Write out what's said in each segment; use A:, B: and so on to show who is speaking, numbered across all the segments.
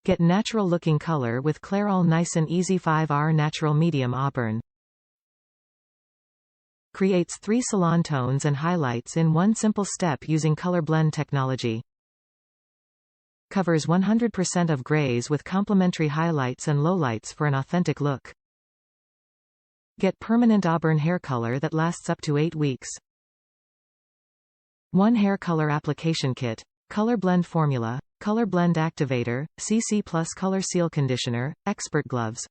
A: Get natural-looking color with Clairol Nice'n Easy 5R Natural Medium Auburn. Creates 3 salon tones and highlights in one simple step using ColorBlend technology. Covers 100% of grays with complementary highlights and lowlights for an authentic look. Get permanent auburn hair color that lasts up to 8 weeks. 1 hair color application kit. ColorBlend Formula, ColorBlend Activator, Plus ColorSeal Conditioner, Expert Gloves.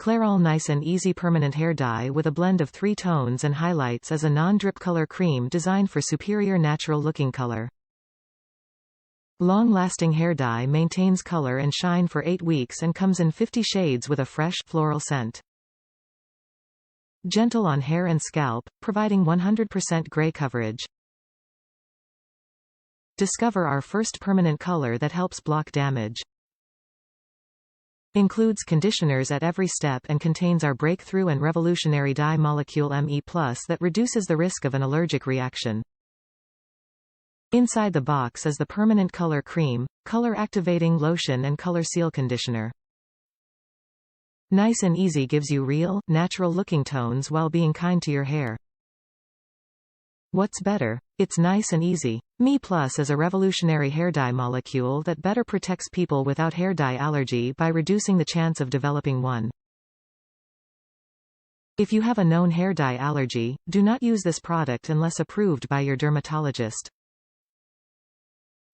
A: Clairol Nice'n Easy Permanent Hair Dye with a blend of 3 tones and highlights as a non-drip color cream designed for superior natural-looking color. Long-lasting hair dye maintains color and shine for 8 weeks and comes in 50 shades with a fresh, floral scent. Gentle on hair and scalp, providing 100% gray coverage. Discover our first permanent color that helps block damage. Includes conditioners at every step and contains our breakthrough and revolutionary dye molecule Me+ that reduces the risk of an allergic reaction. Inside the box is the permanent color cream, color activating lotion and ColorSeal conditioner. Nice and Easy gives you real, natural-looking tones while being kind to your hair. What's better? It's nice and easy. Me+ is a revolutionary hair dye molecule that better protects people without hair dye allergy by reducing the chance of developing one. If you have a known hair dye allergy, do not use this product unless approved by your dermatologist.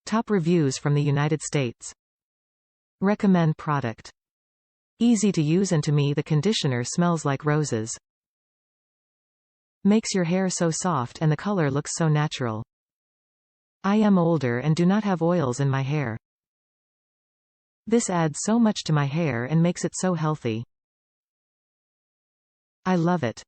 A: Top reviews from the United States. Recommend product. Easy to use, and to me the conditioner smells like roses. Makes your hair so soft and the color looks so natural. I am older and do not have oils in my hair. This adds so much to my hair and makes it so healthy. I love it.